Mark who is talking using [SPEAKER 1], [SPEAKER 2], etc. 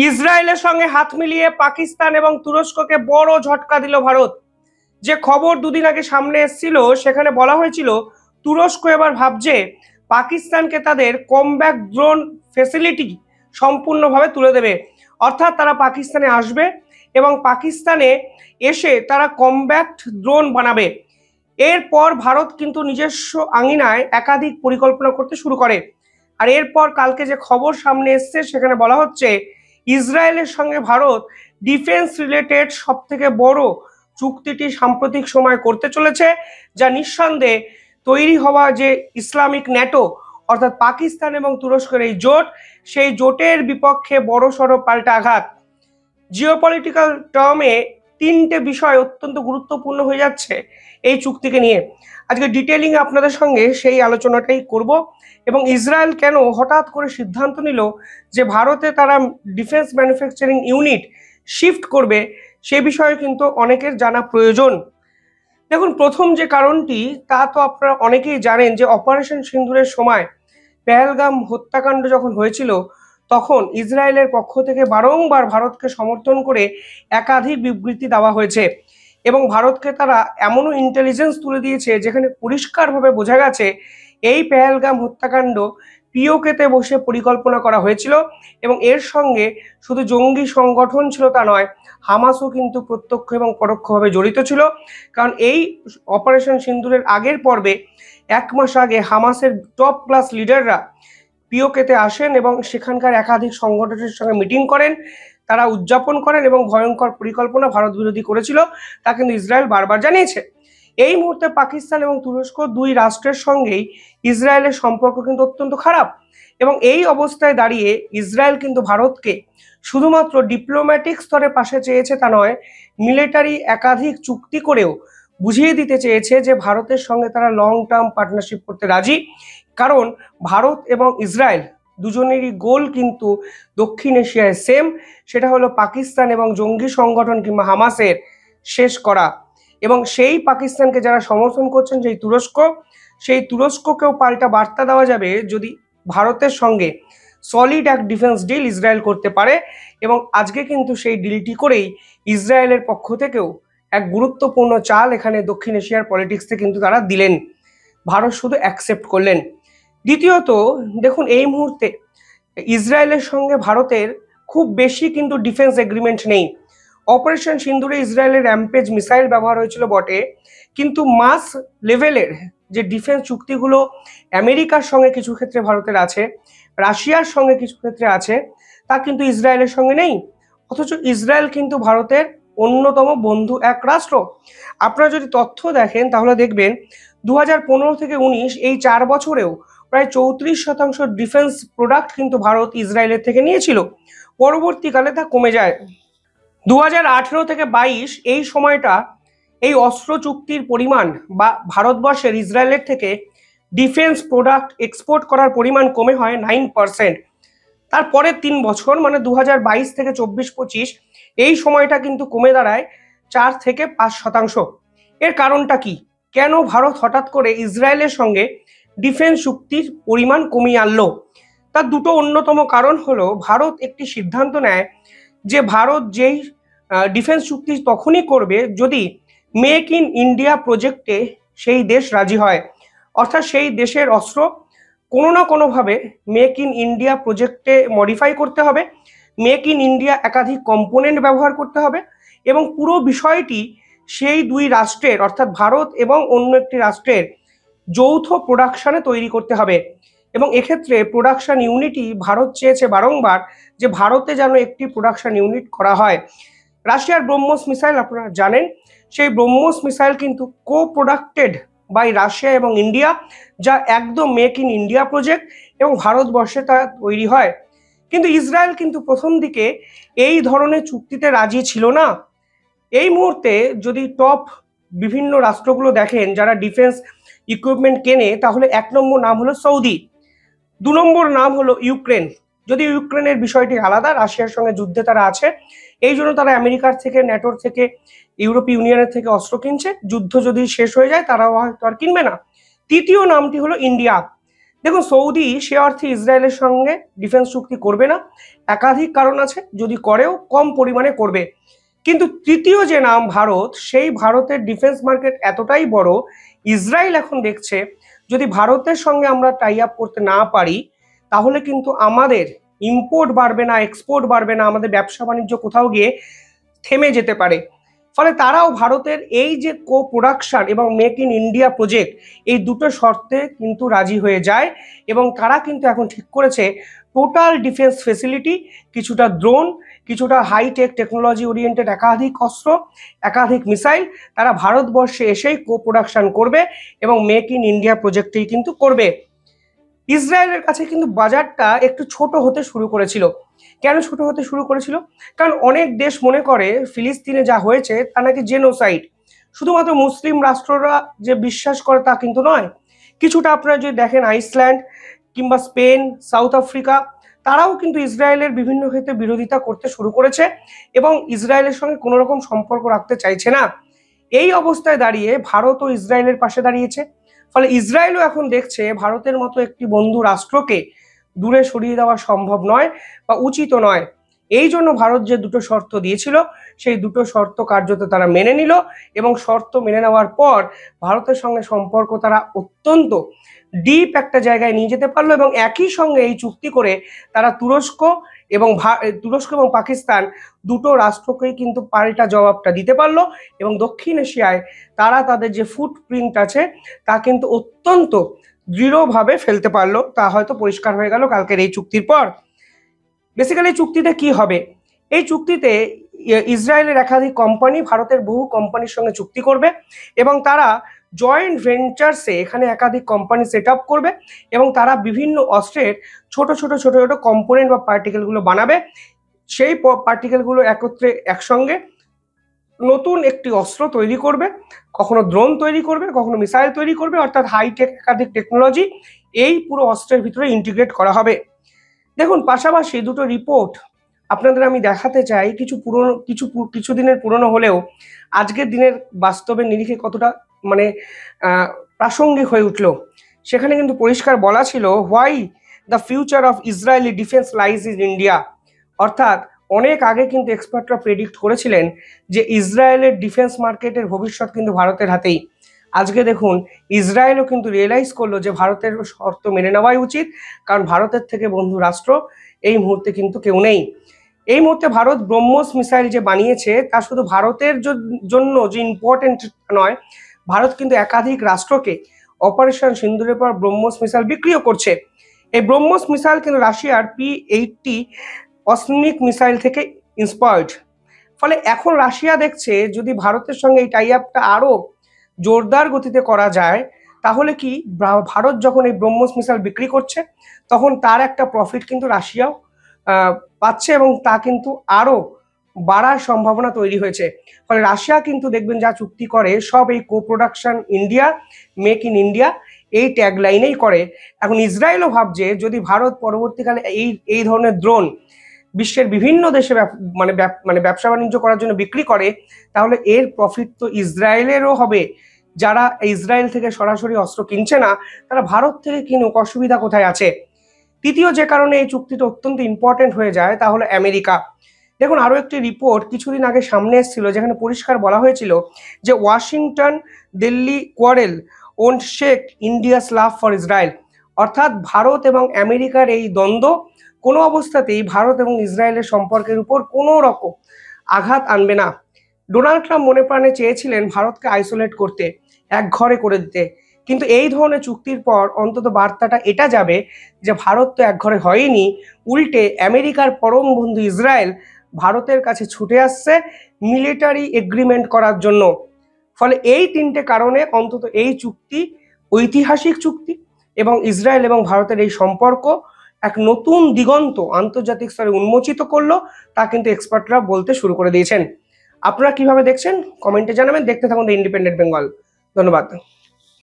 [SPEAKER 1] ইসরায়েলের সঙ্গে হাত মিলিয়ে পাকিস্তান এবং তুরস্ককে বড় ঝটকা দিল ভারত। যে খবর দুদিন আগে সামনে এসেছিল সেখানে বলা হয়েছিল তুরস্ক এবার ভাবছে পাকিস্তানকে তাদের কমব্যাক ড্রোন ফেসিলিটি সম্পূর্ণভাবে তুলে দেবে, অর্থাৎ তারা পাকিস্তানে আসবে এবং পাকিস্তানে এসে তারা কমব্যাক্ট ড্রোন বানাবে। এরপর ভারত কিন্তু নিজস্ব আঙিনায় একাধিক পরিকল্পনা করতে শুরু করে। আর এরপর কালকে যে খবর সামনে এসছে সেখানে বলা হচ্ছে ইসরায়েলের সঙ্গে ভারত ডিফেন্স রিলেটেড সব থেকে বড় চুক্তিটি সাম্প্রতিক সময় করতে চলেছে, যা নিঃসন্দেহে তৈরি হওয়া যে ইসলামিক ন্যাটো অর্থাৎ পাকিস্তান এবং তুরস্কের এই জোট, সেই জোটের বিপক্ষে বড়সড় পাল্টা আঘাত। জিওপলিটিক্যাল টার্মে তিনটে বিষয় অত্যন্ত গুরুত্বপূর্ণ হয়ে যাচ্ছে এই চুক্তিকে নিয়ে। আজকে ডিটেলিং আপনাদের সঙ্গে সেই আলোচনাটাই করব এবং ইসরায়েল কেন হঠাৎ করে সিদ্ধান্ত নিল যে ভারতে তারা ডিফেন্স ম্যানুফ্যাকচারিং ইউনিট শিফট করবে, সে বিষয়ে কিন্তু অনেকের জানা প্রয়োজন। দেখুন, প্রথম যে কারণটি তা তো আপনারা অনেকেই জানেন যে অপারেশন সিন্দুরের সময় পেহেলগাম হত্যাকাণ্ড যখন হয়েছিল তখন ইসরায়েলের পক্ষ থেকে বারংবার ভারতকে সমর্থন করে একাধিক বিবৃতি দেওয়া হয়েছে এবং ভারতকে তারা এমনও ইন্টেলিজেন্স তুলে দিয়েছে যেখানে পরিষ্কারভাবে বোঝা গেছে এই পেহেলগাম হত্যাকাণ্ড পিওকেতে বসে পরিকল্পনা করা হয়েছিল এবং এর সঙ্গে শুধু জঙ্গি সংগঠন ছিল তা নয়, হামাসও কিন্তু প্রত্যক্ষ এবং পরোক্ষভাবে জড়িত ছিল। কারণ এই অপারেশন সিন্দুরের আগের পর্বে 1 মাস আগে হামাসের টপ ক্লাস লিডাররা পিওকেতে আসেন এবং সেখানকার একাধিক সংগঠনের সঙ্গে মিটিং করেন, তারা উদযাপন করেন এবং ভয়ঙ্কর পরিকল্পনা ভারত বিরোধী করেছিল, তা কিন্তু ইসরায়েল বারবার জানিয়েছে। এই মুহূর্তে পাকিস্তান এবং তুরস্ক দুই রাষ্ট্রের সঙ্গেই ইসরায়েলের সম্পর্ক কিন্তু অত্যন্ত খারাপ এবং এই অবস্থায় দাঁড়িয়ে ইসরায়েল কিন্তু ভারতকে শুধুমাত্র ডিপ্লোম্যাটিক স্তরে পাশে চেয়েছে তা নয়, মিলিটারি একাধিক চুক্তি করেও বুঝিয়ে দিতে চেয়েছে যে ভারতের সঙ্গে তারা লং টার্ম পার্টনারশিপ করতে রাজি। কারণ ভারত এবং ইসরায়েল দুজনেরই গোল কিন্তু দক্ষিণ এশিয়ায় সেম, সেটা হলো পাকিস্তান এবং জঙ্গি সংগঠন কিংবা হামাসের শেষ করা। এবং সেই পাকিস্তানকে যারা সমর্থন করছেন সেই তুরস্ককেও পাল্টা বার্তা দেওয়া যাবে যদি ভারতের সঙ্গে সলিড এক ডিফেন্স ডিল ইসরায়েল করতে পারে। এবং আজকে কিন্তু সেই ডিলটি করেই ইসরায়েলের পক্ষ থেকেও এক গুরুত্বপূর্ণ চাল এখানে দক্ষিণ এশিয়ার পলিটিক্সে কিন্তু তারা দিলেন, ভারত শুধু অ্যাকসেপ্ট করলেন। দ্বিতীয়ত দেখুন, এই মুহূর্তে ইসরায়েলের সঙ্গে ভারতের খুব বেশি কিন্তু ডিফেন্স এগ্রিমেন্ট নেই। অপারেশন সিন্দুরে ইসরায়েলের র্যাম্পেজ মিসাইল ব্যবহার হয়েছিল বটে, কিন্তু মাস লেভেলের যে ডিফেন্স চুক্তিগুলো আমেরিকার সঙ্গে কিছু ক্ষেত্রে ভারতের আছে, রাশিয়ার সঙ্গে কিছু ক্ষেত্রে আছে, তা কিন্তু ইসরায়েলের সঙ্গে নেই। অথচ ইসরায়েল কিন্তু ভারতের অন্যতম বন্ধু এক রাষ্ট্র। আপনারা যদি তথ্য দেখেন তাহলে দেখবেন 2015 থেকে 19 এই 4 বছরেও প্রায় 34% ডিফেন্স প্রোডাক্ট কিন্তু ভারত ইসরায়েলের থেকে নিয়েছিল। পরবর্তীকালে তা কমে যায়। 2018 থেকে 22 এই সময়টা এই অস্ত্র চুক্তির পরিমাণ বা ভারতবর্ষের ইসরায়েলের থেকে ডিফেন্স প্রোডাক্ট এক্সপোর্ট করার পরিমাণ কমে হয় 9%। তারপরের 3 বছর মানে 2022 থেকে 24-25 এই সময়টা কিন্তু কমে দাঁড়ায় 4 থেকে 5%। এর কারণটা কি? কেন ভারত হঠাৎ করে ইসরায়েলের সঙ্গে ডিফেন্স চুক্তির পরিমাণ কমিয়ে আনলো? তার দুটো অন্যতম কারণ হলো ভারত একটি সিদ্ধান্ত নেয় যে ভারত যেই ডিফেন্স চুক্তি তখনই করবে যদি মেক ইন ইন্ডিয়া প্রজেক্টে সেই দেশ রাজি হয়, অর্থাৎ সেই দেশের অস্ত্র কোনো না কোনোভাবে মেক ইন ইন্ডিয়া প্রজেক্টে মডিফাই করতে হবে, মেক ইন ইন্ডিয়া একাধিক কম্পোনেন্ট ব্যবহার করতে হবে এবং পুরো বিষয়টি সেই দুই রাষ্ট্রের অর্থাৎ ভারত এবং অন্য একটি রাষ্ট্রের যৌথ প্রোডাকশনে তৈরি করতে হবে। এবং এক্ষেত্রে প্রোডাকশন ইউনিটই ভারত চেয়েছে বারংবার যে ভারতে যেন একটি প্রোডাকশন ইউনিট করা হয়। রাশিয়ার ব্রহ্মোস মিসাইল আপনারা জানেন, সেই ব্রহ্মোস মিসাইল কিন্তু কো প্রোডাক্টেড বাই রাশিয়া এবং ইন্ডিয়া, যা একদম মেক ইন ইন্ডিয়া প্রজেক্ট এবং ভারতবর্ষে তা তৈরি হয়। কিন্তু ইসরায়েল কিন্তু প্রথম দিকে এই ধরনের চুক্তিতে রাজি ছিল না। এই মুহূর্তে যদি টপ বিভিন্ন রাষ্ট্রগুলো দেখেন যারা ডিফেন্স ইকুইপমেন্ট কেনে, তাহলে 1 নম্বর নাম হলো সৌদি, 2 নম্বর নাম হলো ইউক্রেন। যদি ইউক্রেনের বিষয়টি আলাদা, রাশিয়ার সঙ্গে যুদ্ধে তারা আছে, এই জন্য তারা আমেরিকার থেকে, ন্যাটোর থেকে, ইউরোপীয় ইউনিয়নের থেকে অস্ত্র কিনছে। যুদ্ধ যদি শেষ হয়ে যায় তারাও হয়তো আর কিনবে না। তৃতীয় নামটি হলো ইন্ডিয়া, দেখুন, সৌদি সে অর্থে ইসরায়েলের সঙ্গে ডিফেন্স চুক্তি করবে না। একাধিক কারণ আছে, যদি করেও কম পরিমাণে করবে। কিন্তু তৃতীয় যে নাম ভারত, সেই ভারতের ডিফেন্স মার্কেট এতটাই বড়, ইসরায়েল এখন দেখছে যদি ভারতের সঙ্গে আমরা টাই আপ করতে না পারি তাহলে কিন্তু আমাদের ইম্পোর্ট বাড়বে না, এক্সপোর্ট বাড়বে না, আমাদের ব্যবসা বাণিজ্য কোথাও গিয়ে থেমে যেতে পারে। ফলে তারাও ভারতের এই যে কো প্রোডাকশন এবং মেক ইন ইন্ডিয়া প্রজেক্ট, এই দুটো শর্তে কিন্তু রাজি হয়ে যায় এবং তারা কিন্তু এখন ঠিক করেছে টোটাল ডিফেন্স ফেসিলিটি, কিছুটা ড্রোন, কিছুটা হাইটেক টেকনোলজি ওরিয়েন্টেড একাধিক অস্ত্র, একাধিক মিসাইল তারা ভারতবর্ষে এসেই কো প্রোডাকশন করবে এবং মেক ইন ইন্ডিয়া প্রজেক্টেই কিন্তু করবে। ইসরায়েলের কাছে কিন্তু বাজারটা একটু ছোট হতে শুরু করেছিল। কেন ছোট হতে শুরু করেছিল? কারণ অনেক দেশ মনে করে ফিলিস্তিনে যা হয়েছে তা নাকি জেনোসাইড। শুধুমাত্র মুসলিম রাষ্ট্ররা যে বিশ্বাস করে তা কিন্তু নয়। কিছুটা আপনারা যদি দেখেন আইসল্যান্ড কিংবা স্পেন, সাউথ আফ্রিকা, তারাও কিন্তু ইসরায়েলের বিভিন্ন ক্ষেত্রে বিরোধিতা করতে শুরু করেছে এবং ইসরায়েলের সঙ্গে কোনো রকম সম্পর্ক রাখতে চাইছে না। এই অবস্থায় দাঁড়িয়ে ভারত ও ইসরায়েলের পাশে দাঁড়িয়েছে। ফলে ইসরায়েলও এখন দেখছে ভারতের মতো একটি বন্ধু রাষ্ট্রকে দূরে সরিয়ে দেওয়া সম্ভব নয় বা উচিত নয়। এই জন্য ভারত যে দুটো শর্ত দিয়েছিল সেই দুটো শর্ত কার্যত তারা মেনে নিল এবং শর্ত মেনে নেওয়ার পর ভারতের সঙ্গে সম্পর্ক তারা অত্যন্ত ডিপ একটা জায়গায় নিয়ে যেতে পারলো এবং একই সঙ্গে এই চুক্তি করে তারা তুরস্ক এবং পাকিস্তান দুটো রাষ্ট্রকেই কিন্তু পাল্টা জবাবটা দিতে পারলো এবং দক্ষিণ এশিয়ায় তারা তাদের যে ফুটপ্রিন্ট আছে তা কিন্তু অত্যন্ত দৃঢ়ভাবে ফেলতে পারলো। তা হয়তো পরিষ্কার হয়ে গেল কালকের এই চুক্তির পর। বেসিক্যালি এই চুক্তিতে কি হবে? এই চুক্তিতে ইসরায়েলের একাধিক কোম্পানি ভারতের বহু কোম্পানির সঙ্গে চুক্তি করবে এবং তারা জয়েন্ট ভেঞ্চার্সে এখানে একাধিক কোম্পানি সেট আপ করবে এবং তারা বিভিন্ন অস্ত্রের ছোট ছোট কম্পোনেন্ট বা পার্টিকেলগুলো বানাবে। সেই পার্টিকেলগুলো একসঙ্গে নতুন একটি অস্ত্র তৈরি করবে, কখনো ড্রোন তৈরি করবে, কখনো মিসাইল তৈরি করবে, অর্থাৎ হাইটেক একাধিক টেকনোলজি এই পুরো অস্ত্রের ভিতরে ইন্টিগ্রেট করা হবে। দেখুন, পাশাপাশি দুটো রিপোর্ট আপনাদের আমি দেখাতে চাই, কিছু দিনের পুরনো হলেও আজকের দিনের বাস্তবের নিরিখে কতটা মানে প্রাসঙ্গিক হয়ে উঠল। সেখানে কিন্তু পরিষ্কার বলা ছিল why the future of Israeli defence lies in India. অর্থাৎ অনেক আগে কিন্তু এক্সপার্টরা প্রেডিক্ট করেছিলেন যে ইসরায়েলের ডিফেন্স মার্কেটের ভবিষ্যৎ কিন্তু ভারতের হাতেই। আজকে দেখুন, ইসরায়েলও কিন্তু রিয়েলাইজ করলো যে ভারতের শর্ত মেনে নেওয়াই উচিত, কারণ ভারতের থেকে বন্ধু রাষ্ট্র এই মুহূর্তে কিন্তু কেউ নেই। এই মুহূর্তে ভারত ব্রহ্মোস মিসাইল যে বানিয়েছে তা শুধু ভারতের জন্য যে ইম্পর্টেন্ট নয়, ভারত কিন্তু একাধিক রাষ্ট্রকে অপারেশন সিন্দুরের পর ব্রহ্মোস মিসাইল বিক্রিও করছে। এই ব্রহ্মোস মিসাইল কিন্তু রাশিয়ার P-80 অস্ত্রনিক মিসাইল থেকে ইন্সপায়ার্ড। ফলে এখন রাশিয়া দেখছে যদি ভারতের সঙ্গে এই টাই আপটা আরও জোরদার গতিতে করা যায় তাহলে কি ভারত যখন এই ব্রহ্মোস মিসাইল বিক্রি করছে তখন তার একটা প্রফিট কিন্তু রাশিয়াও পাচ্ছে এবং তা কিন্তু আরও বাড়ার সম্ভাবনা তৈরি হয়েছে। ফলে রাশিয়া কিন্তু দেখবেন যা চুক্তি করে সব এই co production India, make in India এই ট্যাগলাইনেই করে। এখন ইসরায়েলও ভাবছে যদি ভারত পরবর্তীকালে এই ধরনের ড্রোন বিশ্বের বিভিন্ন দেশে ব্যবসা বাণিজ্য করার জন্য বিক্রি করে তাহলে এর প্রফিট তো ইসরায়েলেরও হবে। যারা ইসরায়েল থেকে সরাসরি অস্ত্র কিনছে না তারা ভারত থেকে কিনুক, অসুবিধা কোথায় আছে? তৃতীয় যে কারণে এই চুক্তিটা অত্যন্ত ইম্পর্টেন্ট হয়ে যায় তা হলো আমেরিকা। দেখুন, আরও একটি রিপোর্ট কিছুদিন আগে সামনে এসেছিল যেখানে পরিষ্কার বলা হয়েছিল যে Washington Delhi quarrel won't shake India's love for Israel. অর্থাৎ ভারত এবং আমেরিকার এই দ্বন্দ্ব কোনো অবস্থাতেই ভারত এবং ইসরায়েলের সম্পর্কের উপর কোনো রকম আঘাত আনবে না। ডোনাল্ড ট্রাম্প মনে প্রাণে চেয়েছিলেন ভারতকে আইসোলেট করতে, এক ঘরে করে দিতে, কিন্তু এই ধরনের চুক্তির পর অন্তত বার্তাটা এটা যাবে যে ভারত তো এক ঘরে হয়নি, উল্টে আমেরিকার পরম বন্ধু ইসরায়েল ভারতের কাছে ছুটে আসছে মিলিটারি এগ্রিমেন্ট করার জন্য। ফলে এই তিনটে কারণে অন্তত এই চুক্তি ঐতিহাসিক চুক্তি এবং ইসরায়েল এবং ভারতের এই সম্পর্ক এক নতুন দিগন্ত আন্তর্জাতিক স্তরে উন্মোচিত করলো, তা কিন্তু এক্সপার্টরা বলতে শুরু করে দিয়েছেন। আপনারা কিভাবে দেখছেন কমেন্টে জানাবেন। দেখতে থাকুন দ্য ইন্ডিপেন্ডেন্ট বেঙ্গল। ধন্যবাদ।